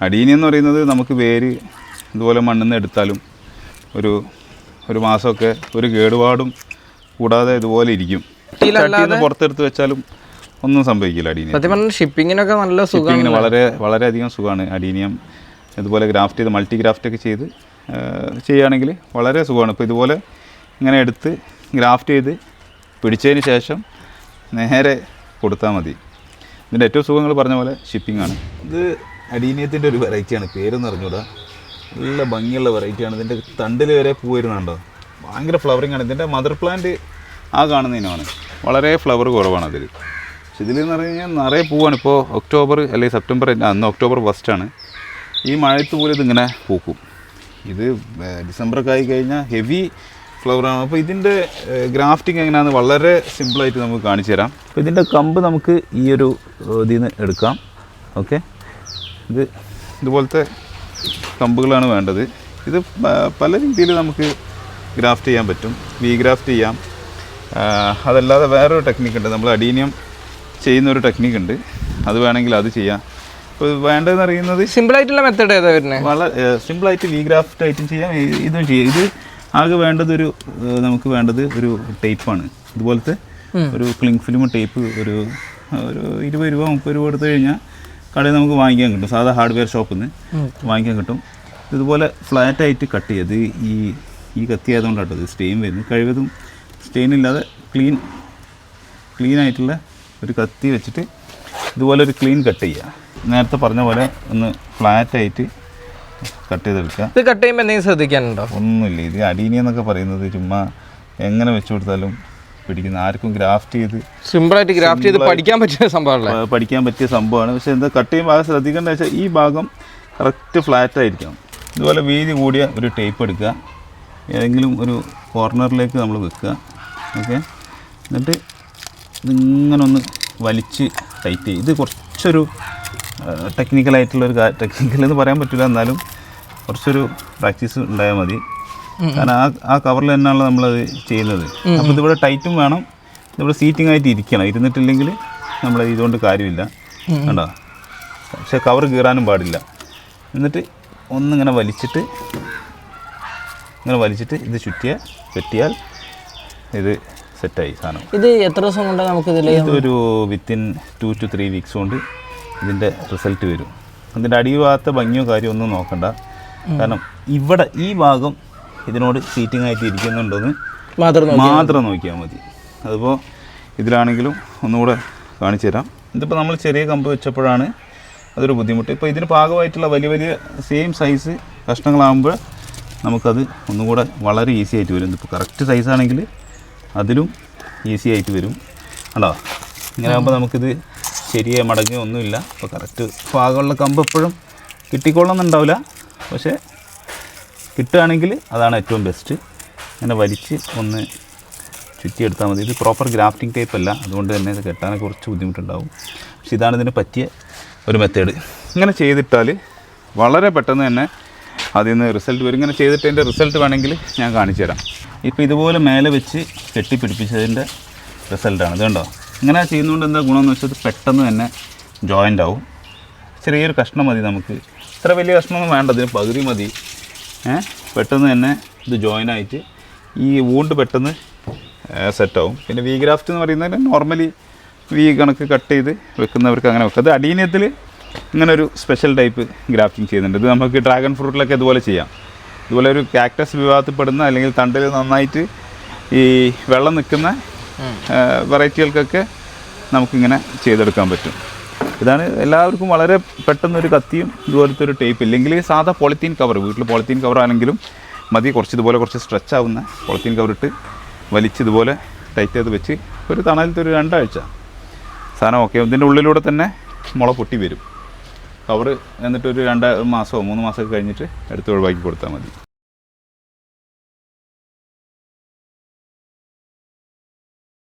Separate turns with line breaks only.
Adenium എന്ന് പറയുന്നത് നമുക്ക് വേര് ഇതുപോലെ മണ്ണിൽ നിന്ന് എടുത്താലും ഒരു മാസമൊക്കെ ഒരു കേടുപാടും കൂടാതെ ഇതുപോലെ ഇരിക്കും. പുറത്തെടുത്ത് വെച്ചാലും ഒന്നും സംഭവിക്കില്ല. അഡീനിയം
ഷിപ്പിങ്ങിനൊക്കെ നല്ല സുഖമാണ്,
വളരെയധികം സുഖമാണ്. അഡീനിയം ഇതുപോലെ ഗ്രാഫ്റ്റ് ചെയ്ത് മൾട്ടി ഗ്രാഫ്റ്റ് ഒക്കെ ചെയ്ത് ചെയ്യുകയാണെങ്കിൽ വളരെ സുഖമാണ്. ഇപ്പോൾ ഇതുപോലെ ഇങ്ങനെ എടുത്ത് ഗ്രാഫ്റ്റ് ചെയ്ത് പിടിച്ചതിന് ശേഷം നേരെ കൊടുത്താൽ മതി. ഇതിൻ്റെ ഏറ്റവും സുഖങ്ങൾ പറഞ്ഞ പോലെ ഷിപ്പിംഗ് ആണ്. ഇത് അഡീനിയത്തിൻ്റെ ഒരു വെറൈറ്റിയാണ്, പേരൊന്നും അറിഞ്ഞൂടാ. നല്ല ഭംഗിയുള്ള വെറൈറ്റിയാണ്. ഇതിൻ്റെ തണ്ടിൽ വരെ പൂ വരുന്നുണ്ടോ, ഭയങ്കര ഫ്ലവറിങ് ആണ്. ഇതിൻ്റെ മദർ പ്ലാന്റ് ആ കാണുന്നതിനാണ്. വളരെ ഫ്ലവർ കുറവാണ് അതിൽ. പക്ഷെ ഇതിലെന്ന് പറഞ്ഞു കഴിഞ്ഞാൽ നിറയെ പൂവാണ്. ഇപ്പോൾ ഒക്ടോബർ അല്ലെങ്കിൽ സെപ്റ്റംബർ, അന്ന് ഒക്ടോബർ ഫസ്റ്റാണ്. ഈ മഴയത്ത് പോലും ഇതിങ്ങനെ പൂക്കും. ഇത് ഡിസംബറൊക്കെ ആയി കഴിഞ്ഞാൽ ഹെവി ഫ്ലവറാണ്. അപ്പോൾ ഇതിൻ്റെ ഗ്രാഫ്റ്റിംഗ് എങ്ങനെയാണെന്ന് വളരെ സിമ്പിളായിട്ട് നമുക്ക് കാണിച്ചു തരാം. അപ്പോൾ ഇതിൻ്റെ കമ്പ് നമുക്ക് ഈ ഒരു ഇതിൽ നിന്ന് എടുക്കാം. ഓക്കെ, ഇതുപോലത്തെ കമ്പുകളാണ് വേണ്ടത്. ഇത് പല രീതിയിൽ നമുക്ക് ഗ്രാഫ്റ്റ് ചെയ്യാൻ പറ്റും. വി ഗ്രാഫ്റ്റ് ചെയ്യാം. അതല്ലാതെ വേറൊരു ടെക്നിക്കുണ്ട്, നമ്മൾ അഡീനിയം ചെയ്യുന്നൊരു ടെക്നിക്കുണ്ട്, അത് വേണമെങ്കിൽ അത് ചെയ്യാം. ഇപ്പോൾ വേണ്ടതെന്ന് അറിയുന്നത്
സിമ്പിളായിട്ടുള്ള മെത്തേഡ് ഏതാ വരുന്നത്? വളരെ
സിമ്പിളായിട്ട് വി ഗ്രാഫ്റ്റ് ആയിട്ടും ചെയ്യാം, ഇതും ചെയ്യാം. ഇത് ആകെ വേണ്ടത് നമുക്ക് വേണ്ടത് ഒരു ടേപ്പാണ്. ഇതുപോലത്തെ ഒരു ക്ലിങ് ഫിലിം ടേപ്പ് ഒരു 20 രൂപ 30 രൂപ എടുത്തു കഴിഞ്ഞാൽ കടയിൽ നമുക്ക് വാങ്ങിക്കാൻ കിട്ടും. സാധാ ഹാർഡ്വെയർ ഷോപ്പിൽ നിന്ന് വാങ്ങിക്കാൻ കിട്ടും. ഇതുപോലെ ഫ്ലാറ്റായിട്ട് കട്ട് ചെയ്ത് ഈ കത്തി ആയതുകൊണ്ടാട്ടോ ഇത് സ്റ്റെയിൻ വരുന്നത്. കഴിവതും സ്റ്റെയിൻ ഇല്ലാതെ ക്ലീൻ ആയിട്ടുള്ള ഒരു കത്തി വെച്ചിട്ട് ഇതുപോലെ ഒരു ക്ലീൻ കട്ട് ചെയ്യുക. നേരത്തെ പറഞ്ഞ പോലെ ഒന്ന് ഫ്ലാറ്റായിട്ട് കട്ട് ചെയ്തെടുക്കുക.
ഇത് കട്ട് ചെയ്യുമ്പോൾ എന്തെങ്കിലും ശ്രദ്ധിക്കാനുണ്ടോ?
ഒന്നുമില്ല. ഇത് അഡീനിയം എന്നൊക്കെ പറയുന്നത് ചുമ്മാ എങ്ങനെ വെച്ച് കൊടുത്താലും പിടിക്കുന്ന, ആർക്കും ഗ്രാഫ്റ്റ് ചെയ്ത്
സിമ്പിളായിട്ട് ഗ്രാഫ്റ്റ് ചെയ്ത് പഠിക്കാൻ പറ്റിയ
സംഭവമാണ്. പക്ഷേ എന്താ കട്ട് ചെയ്യുമ്പോൾ അത് ശ്രദ്ധിക്കേണ്ടത് വെച്ചാൽ ഈ ഭാഗം കറക്റ്റ് ഫ്ലാറ്റായിരിക്കണം. ഇതുപോലെ വീതി കൂടിയ ഒരു ടേപ്പ് എടുക്കുക, ഏതെങ്കിലും ഒരു കോർണറിലേക്ക് നമ്മൾ വെക്കുക. ഓക്കെ, എന്നിട്ട് ഇതിങ്ങനെ ഒന്ന് വലിച്ച് ടൈറ്റ് ചെയ്യും. ഇത് കുറച്ചൊരു ടെക്നിക്കലായിട്ടുള്ളൊരു ടെക്നിക്കലെന്ന് പറയാൻ പറ്റില്ല, എന്നാലും കുറച്ചൊരു പ്രാക്ടീസ് ഉണ്ടായാൽ മതി. കാരണം ആ കവറിൽ തന്നെയാണല്ലോ നമ്മളത് ചെയ്യുന്നത്. അപ്പോൾ ഇതിവിടെ ടൈറ്റും വേണം, ഇതിവിടെ സീറ്റിംഗ് ആയിട്ട് ഇരിക്കണം. ഇരുന്നിട്ടില്ലെങ്കിൽ നമ്മൾ ഇതുകൊണ്ട് കാര്യമില്ല, കണ്ടോ. പക്ഷേ കവർ കീറാനും പാടില്ല. എന്നിട്ട് ഒന്നിങ്ങനെ വലിച്ചിട്ട് ഇത് കെട്ടിയാൽ ഇത് സെറ്റായി സാധനം.
ഇത് എത്ര ദിവസം കൊണ്ട് നമുക്ക്
ഇതൊരു വിത്തിൻ 2 to 3 വീക്സ് കൊണ്ട് ഇതിൻ്റെ റിസൾട്ട് വരും. അതിൻ്റെ അടിഭാഗത്തെ ഭംഗിയോ കാര്യമോ ഒന്നും നോക്കണ്ട. കാരണം ഇവിടെ ഈ ഭാഗം ഇതിനോട് സീറ്റിംഗ് ആയിട്ട് ഇരിക്കുന്നുണ്ടോയെന്ന് മാത്രം നോക്കിയാൽ മതി. അതിപ്പോൾ ഇതിലാണെങ്കിലും ഒന്നുകൂടെ കാണിച്ചു തരാം. ഇതിപ്പോൾ നമ്മൾ ചെറിയ കമ്പ് വെച്ചപ്പോഴാണ് അതൊരു ബുദ്ധിമുട്ട്. ഇപ്പോൾ ഇതിന് പാകമായിട്ടുള്ള വലിയ സെയിം സൈസ് കഷ്ണങ്ങളാകുമ്പോൾ നമുക്കത് ഒന്നുകൂടെ വളരെ ഈസി ആയിട്ട് വരും. ഇതിപ്പോൾ കറക്റ്റ് സൈസാണെങ്കിൽ അതിലും ഈസി ആയിട്ട് വരും. അല്ലോ, ഇങ്ങനെ ആകുമ്പോൾ നമുക്കിത് ശരിയായി മടങ്ങുക ഒന്നുമില്ല. അപ്പോൾ കറക്റ്റ് പാകമുള്ള കമ്പ് എപ്പോഴും കിട്ടിക്കൊള്ളുന്നുണ്ടാവില്ല, പക്ഷേ കിട്ടുകയാണെങ്കിൽ അതാണ് ഏറ്റവും ബെസ്റ്റ്. അങ്ങനെ വലിച്ച് ഒന്ന് ചുറ്റിയെടുത്താൽ മതി. ഇത് പ്രോപ്പർ ഗ്രാഫ്റ്റിംഗ് ടൈപ്പ് അല്ല, അതുകൊണ്ട് തന്നെ ഇത് കെട്ടാനൊക്കെ കുറച്ച് ബുദ്ധിമുട്ടുണ്ടാവും. പക്ഷെ ഇതാണ് ഇതിന് പറ്റിയ ഒരു മെത്തേഡ്. ഇങ്ങനെ ചെയ്തിട്ടാൽ വളരെ പെട്ടെന്ന് തന്നെ അതിൽ നിന്ന് റിസൾട്ട് വരും. ഇങ്ങനെ ചെയ്തിട്ട് അതിൻ്റെ റിസൾട്ട് വേണമെങ്കിൽ ഞാൻ കാണിച്ചു തരാം. ഇപ്പോൾ ഇതുപോലെ മേലെ വെച്ച് കെട്ടിപ്പിടിപ്പിച്ചതിൻ്റെ റിസൾട്ടാണ് ഇത്. കണ്ടോ, ഇങ്ങനെ ചെയ്യുന്നതുകൊണ്ട് എന്താ ഗുണമെന്ന് വെച്ചാൽ പെട്ടെന്ന് തന്നെ ജോയിൻ്റ് ആവും. ചെറിയൊരു കഷ്ണം മതി നമുക്ക്, ഇത്ര വലിയ കഷ്ണമൊന്നും വേണ്ട, ഇതിന് പകുതി മതി. പെട്ടെന്ന് തന്നെ ഇത് ജോയിൻ ആയിട്ട് ഈ വൂണ്ട് പെട്ടെന്ന് സെറ്റാവും. പിന്നെ വി ഗ്രാഫ്റ്റ് എന്ന് പറയുന്നത് നോർമലി വി കണക്ക് കട്ട് ചെയ്ത് വെക്കുന്നവർക്ക് അങ്ങനെ വെക്കാം. അത് അഡീനിയത്തിൽ ഇങ്ങനെ ഒരു സ്പെഷ്യൽ ടൈപ്പ് ഗ്രാഫ്റ്റിംഗ് ചെയ്യുന്നുണ്ട്. ഇത് നമുക്ക് ഡ്രാഗൺ ഫ്രൂട്ടിലൊക്കെ ഇതുപോലെ ചെയ്യാം. ഇതുപോലെ ഒരു കാക്ടസ് വിഭാഗത്തിൽപ്പെടുന്ന അല്ലെങ്കിൽ തണ്ടിൽ നന്നായിട്ട് ഈ വെള്ളം നിൽക്കുന്ന വെറൈറ്റികൾക്കൊക്കെ നമുക്കിങ്ങനെ ചെയ്തെടുക്കാൻ പറ്റും. ഇതാണ് എല്ലാവർക്കും വളരെ പെട്ടെന്നൊരു കത്തിയും ഇതുപോലത്തെ ഒരു ടേപ്പ്. ഇല്ലെങ്കിൽ സാധാ പോളിത്തീൻ കവർ, വീട്ടിൽ പോളിത്തീൻ കവർ ആണെങ്കിലും മതി. ഇതുപോലെ കുറച്ച് സ്ട്രെച്ച് ആവുന്ന പോളിത്തീൻ കവറിട്ട് വലിച്ച് ഇതുപോലെ ടൈറ്റ് ചെയ്ത് വെച്ച് ഒരു തണലത്തെ ഒരു 2 ആഴ്ച സാധനം ഓക്കെ. ഇതിൻ്റെ ഉള്ളിലൂടെ തന്നെ മുള പൊട്ടി വരും കവർ. എന്നിട്ടൊരു 2 മാസമോ 3 മാസമൊക്കെ കഴിഞ്ഞിട്ട് എടുത്ത് ഒഴിവാക്കി കൊടുത്താൽ മതി.